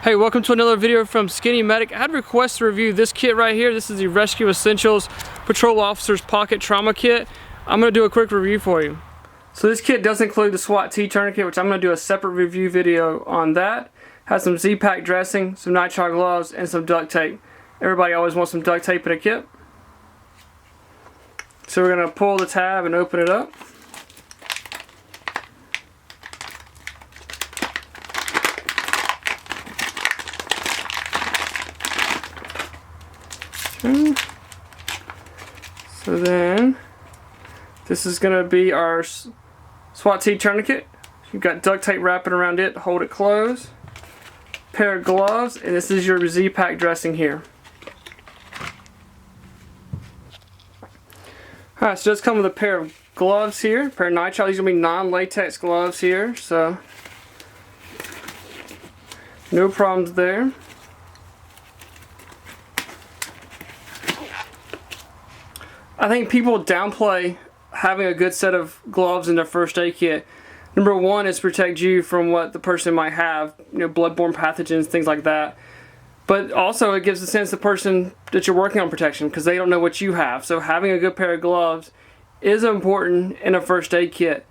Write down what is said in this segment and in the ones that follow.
Hey, welcome to another video from SkinnyMedic. I had a request to review this kit right here. This is the Rescue Essentials Patrol Officer's Pocket Trauma Kit. I'm going to do a quick review for you. So this kit does include the SWAT-T Tourniquet, which I'm going to do a separate review video on that. Has some Zpack dressing, some Nitrile Gloves, and some duct tape. Everybody always wants some duct tape in a kit. So we're going to pull the tab and open it up. So then, this is going to be our SWAT-T Tourniquet. You've got duct tape wrapping around it to hold it closed. Pair of gloves, and this is your Zpack dressing here. Alright, so it does come with a pair of gloves here, a pair of nitrile. These are going to be non-latex gloves here, so no problems there. I think people downplay having a good set of gloves in their first aid kit. Number one is to protect you from what the person might have, bloodborne pathogens, things like that. But also it gives a sense to the person that you're working on protection because they don't know what you have. So having a good pair of gloves is important in a first aid kit.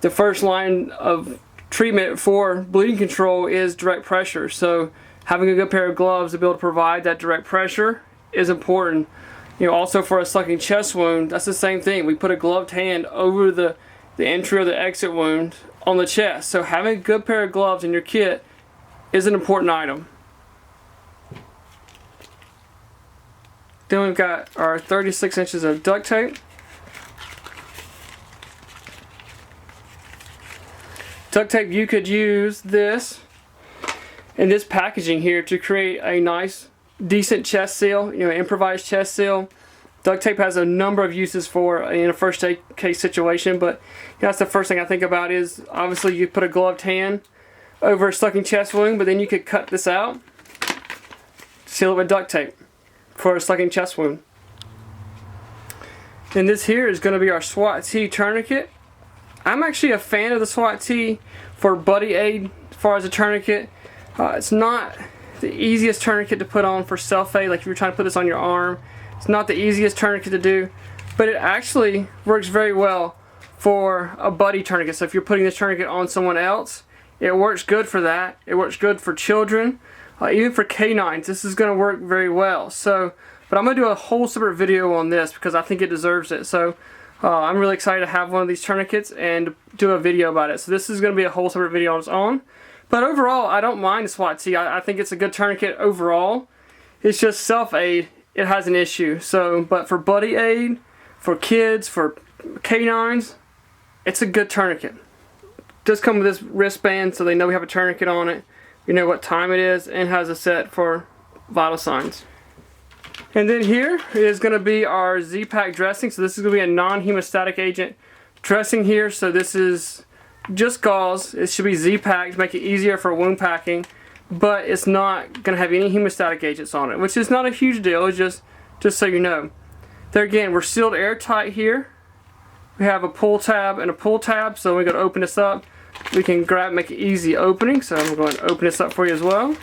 The first line of treatment for bleeding control is direct pressure. So having a good pair of gloves to be able to provide that direct pressure is important. Also for a sucking chest wound, that's the same thing. We put a gloved hand over the entry or the exit wound on the chest. So having a good pair of gloves in your kit is an important item. Then we've got our 36 inches of duct tape. Duct tape, you could use this and this packaging here to create a nice decent chest seal, improvised chest seal. Duct tape has a number of uses for in a first aid case situation, but that's the first thing I think about is obviously you put a gloved hand over a sucking chest wound, but then you could cut this out, seal it with duct tape for a sucking chest wound. And this here is going to be our SWAT-T Tourniquet. I'm actually a fan of the SWAT-T for buddy aid as far as a tourniquet. It's not the easiest tourniquet to put on for self-aid, like if you're trying to put this on your arm. It's not the easiest tourniquet to do, but it actually works very well for a buddy tourniquet. So if you're putting this tourniquet on someone else, it works good for that. It works good for children, even for canines. This is going to work very well. So, but I'm going to do a whole separate video on this because I think it deserves it. So I'm really excited to have one of these tourniquets and do a video about it. So this is going to be a whole separate video on its own. But overall, I don't mind the SWAT-T. I think it's a good tourniquet overall. It's just self-aid. It has an issue. So, but for buddy aid, for kids, for canines, it's a good tourniquet. It does come with this wristband so they know we have a tourniquet on it. You know what time it is, and has a set for vital signs. And then here is going to be our Zpack dressing. So this is going to be a non-hemostatic agent dressing here. So this is just gauze. It should be Zpack to make it easier for wound packing, but it's not going to have any hemostatic agents on it, which is not a huge deal. It's just so you know. There again, we're sealed airtight here. We have a pull tab and a pull tab, so we're going to open this up. We can grab, make it easy opening. So I'm going to open this up for you as well.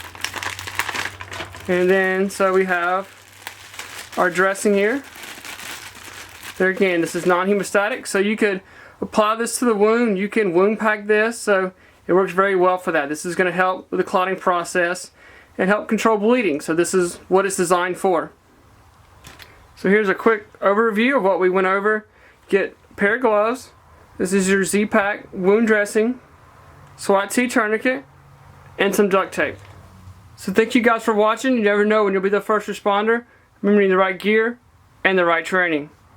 And then, so we have our dressing here. There again, this is non-hemostatic, so you could apply this to the wound. You can wound pack this, so it works very well for that. This is going to help with the clotting process and help control bleeding. So this is what it's designed for. So here's a quick overview of what we went over. Get a pair of gloves. This is your Zpack wound dressing, SWAT-T Tourniquet, and some duct tape. So thank you guys for watching. You never know when you'll be the first responder. Remember, you need the right gear and the right training.